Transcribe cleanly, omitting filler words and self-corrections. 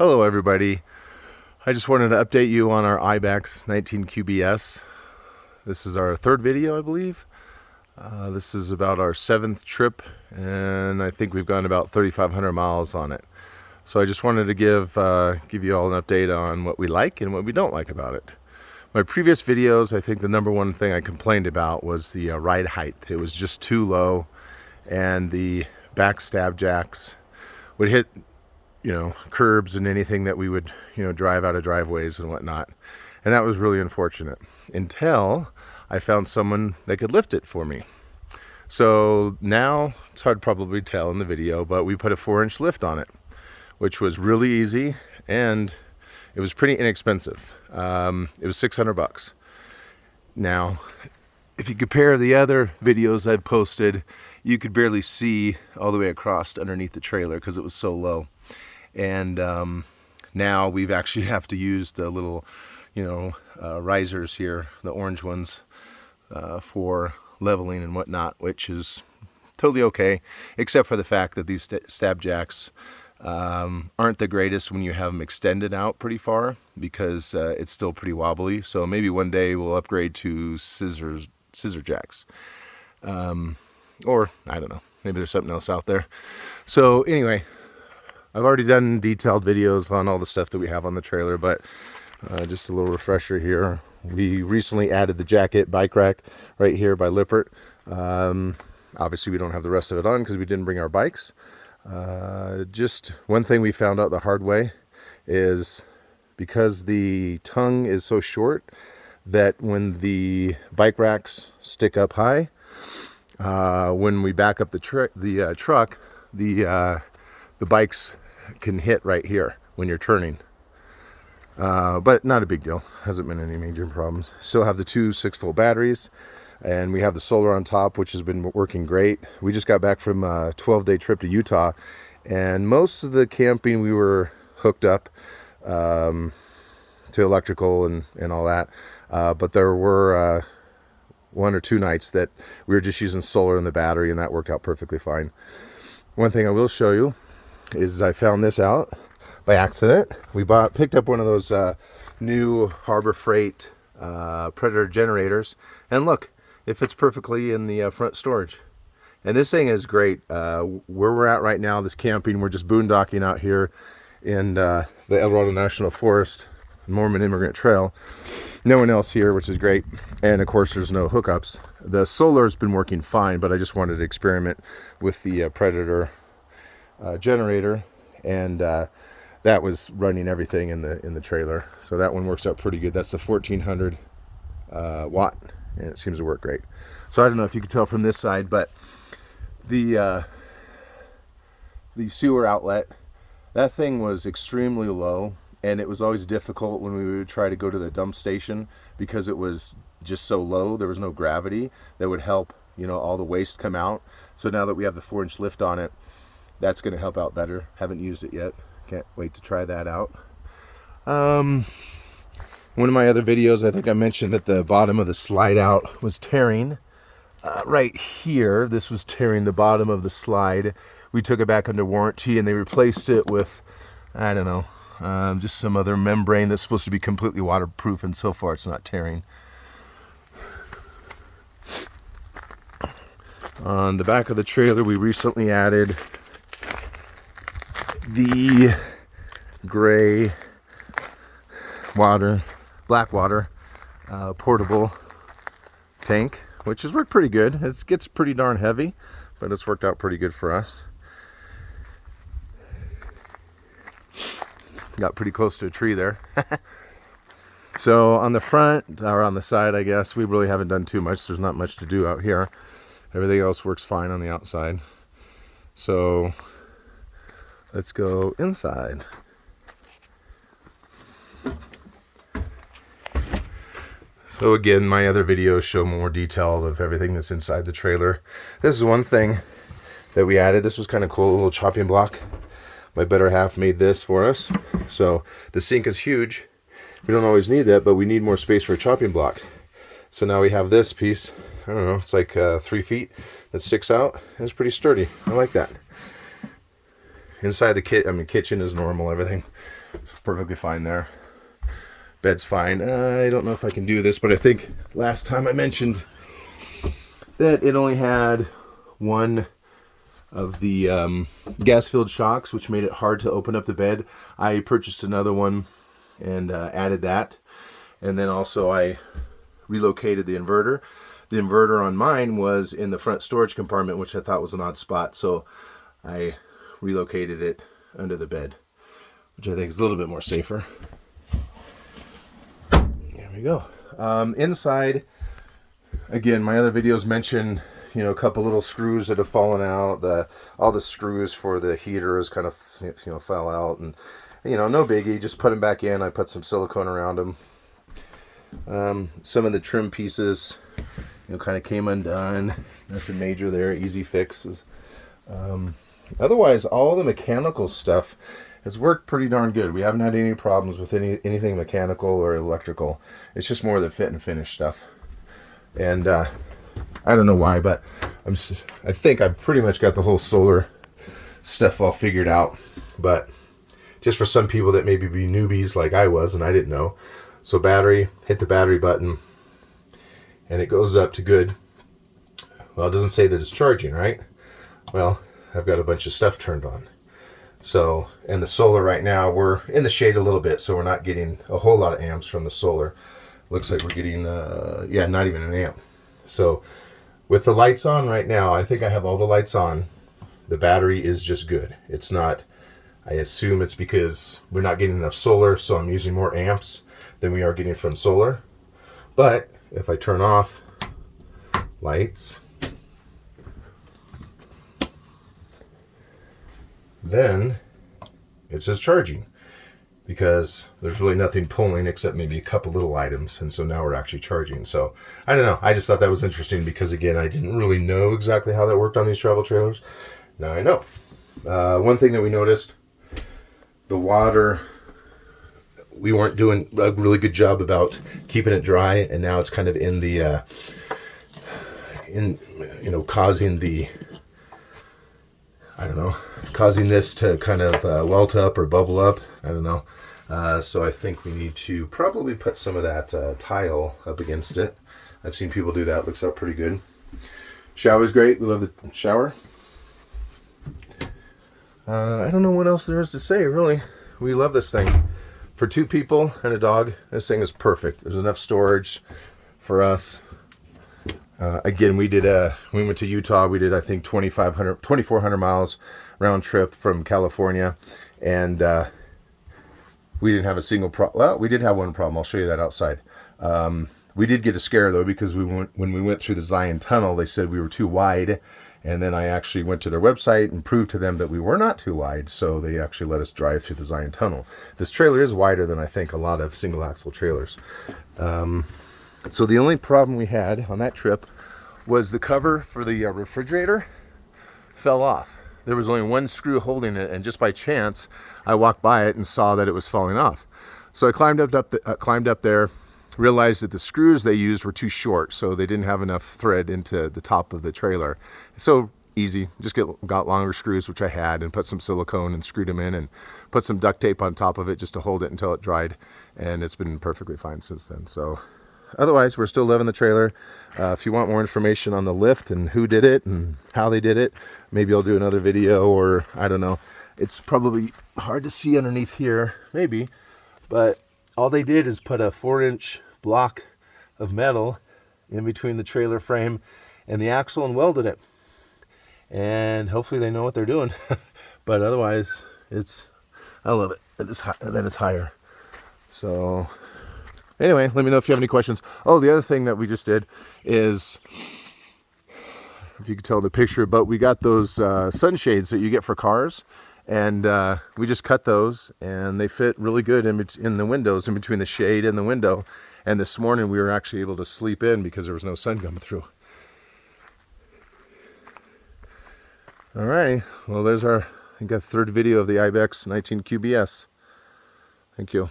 Hello everybody. I just wanted to update you on our Ibex 19 QBS. This is our third video, I believe. This is about our 7th trip, and I think we've gone about 3,500 miles on it. So I just wanted to give you all an update on what we like and what we don't like about it. My previous videos, I think the number one thing I complained about was the ride height. It was just too low, and the back stab jacks would hit curbs and anything that we would, drive out of driveways and whatnot. And that was really unfortunate until I found someone that could lift it for me. So now, it's hard to probably tell in the video, but we put a 4-inch lift on it, which was really easy and it was pretty inexpensive. It was $600. Now, if you compare the other videos I've posted, you could barely see all the way across underneath the trailer because it was so low. And now we've actually have to use the little, risers here, the orange ones, for leveling and whatnot, which is totally okay, except for the fact that these stab jacks aren't the greatest when you have them extended out pretty far, because it's still pretty wobbly. So maybe one day we'll upgrade to scissor jacks, or I don't know, maybe there's something else out there. So anyway, I've already done detailed videos on all the stuff that we have on the trailer, but just a little refresher here. We recently added the jacket bike rack right here by Lippert. Obviously we don't have the rest of it on because we didn't bring our bikes. Just one thing we found out the hard way is because the tongue is so short that when the bike racks stick up high, when we back up the truck, the bikes can hit right here when you're turning, but not a big deal. Hasn't been any major problems. Still have the two 6-volt batteries, and we have the solar on top, which has been working great. We just got back from a 12-day trip to Utah, and most of the camping we were hooked up to electrical and all that, but there were 1 or 2 nights that we were just using solar in the battery, and that worked out perfectly fine. One thing I will show you is I found this out by accident. We picked up one of those new Harbor Freight Predator generators, and look, it fits perfectly in the front storage. And this thing is great. Where we're at right now, this camping, we're just boondocking out here in the El Dorado National Forest, Mormon Immigrant Trail. No one else here, which is great. And of course, there's no hookups. The solar's been working fine, but I just wanted to experiment with the Predator generator, and that was running everything in the trailer. So that one works out pretty good. That's the 1400 watt, and it seems to work great. So I don't know if you can tell from this side, but the sewer outlet, that thing was extremely low, and it was always difficult when we would try to go to the dump station because it was just so low. There was no gravity that would help, all the waste come out. So now that we have the 4-inch lift on it, that's going to help out better. Haven't used it yet. Can't wait to try that out. One of my other videos, I think I mentioned that the bottom of the slide out was tearing. Right here, this was tearing the bottom of the slide. We took it back under warranty, and they replaced it with, I don't know, just some other membrane that's supposed to be completely waterproof, and so far it's not tearing. On the back of the trailer, we recently added the gray black water portable tank, which has worked pretty good. It gets pretty darn heavy, but it's worked out pretty good for us. Got pretty close to a tree there. So on the front, or on the side, I guess, we really haven't done too much. There's not much to do out here. Everything else works fine on the outside. So let's go inside. So again, my other videos show more detail of everything that's inside the trailer. This is one thing that we added. This was kind of cool, a little chopping block. My better half made this for us. So the sink is huge. We don't always need that, but we need more space for a chopping block. So now we have this piece. I don't know, it's like 3 feet that sticks out. It's pretty sturdy. I like that. Inside the kitchen is normal. Everything is perfectly fine there. Bed's fine. I don't know if I can do this, but I think last time I mentioned that it only had one of the gas-filled shocks, which made it hard to open up the bed. I purchased another one and added that. And then also I relocated the inverter. The inverter on mine was in the front storage compartment, which I thought was an odd spot. So I relocated it under the bed, which I think is a little bit more safer. There we go. Inside, again, my other videos mention, you know, a couple little screws that have fallen out. All the screws for the heaters kind of, you know, fell out, and, you know, no biggie. Just put them back in. I put some silicone around them. Some of the trim pieces, you know, kind of came undone. Nothing major there. Easy fixes. Otherwise, all the mechanical stuff has worked pretty darn good. We haven't had any problems with anything mechanical or electrical. It's just more the fit and finish stuff. And I don't know why, but I think I've pretty much got the whole solar stuff all figured out. But just for some people that maybe be newbies like I was and I didn't know. So battery, hit the battery button, and it goes up to good. Well, it doesn't say that it's charging, right? Well, I've got a bunch of stuff turned on. So, and the solar right now, we're in the shade a little bit, so we're not getting a whole lot of amps from the solar. Looks like we're getting, yeah, not even an amp. So, with the lights on right now, I think I have all the lights on. The battery is just good. It's not, I assume it's because we're not getting enough solar, so I'm using more amps than we are getting from solar. But, if I turn off lights, then it says charging, because there's really nothing pulling except maybe a couple little items, and so now we're actually charging. So I don't know, I just thought that was interesting, because again, I didn't really know exactly how that worked on these travel trailers. Now I know. One thing that we noticed, the water, we weren't doing a really good job about keeping it dry, and now it's kind of in the causing the, I don't know, causing this to kind of welt up or bubble up. I don't know. So I think we need to probably put some of that tile up against it. I've seen people do that. It looks out pretty good. Shower's great. We love the shower. I don't know what else there is to say, really. We love this thing. For 2 people and a dog, this thing is perfect. There's enough storage for us. Again, we went to Utah. We did, I think, 2,400 miles round trip from California, and we didn't have a single problem. Well, we did have one problem. I'll show you that outside. We did get a scare, though, because when we went through the Zion Tunnel, they said we were too wide, and then I actually went to their website and proved to them that we were not too wide, so they actually let us drive through the Zion Tunnel. This trailer is wider than I think a lot of single-axle trailers. So the only problem we had on that trip was the cover for the refrigerator fell off. There was only one screw holding it, and just by chance, I walked by it and saw that it was falling off. So I climbed up there, realized that the screws they used were too short, so they didn't have enough thread into the top of the trailer. So easy, just got longer screws, which I had, and put some silicone and screwed them in, and put some duct tape on top of it just to hold it until it dried, and it's been perfectly fine since then. So otherwise, we're still loving the trailer. If you want more information on the lift and who did it and how they did it, maybe I'll do another video, or I don't know. It's probably hard to see underneath here, maybe, but all they did is put a 4-inch block of metal in between the trailer frame and the axle and welded it. And hopefully they know what they're doing. But otherwise, I love it. That is higher. So anyway, let me know if you have any questions. Oh, the other thing that we just did is, if you can tell the picture, but we got those sunshades that you get for cars, and we just cut those, and they fit really good in the windows, in between the shade and the window. And this morning we were actually able to sleep in because there was no sun coming through. All right, well, there's our, I think, a third video of the Ibex 19 QBS. Thank you.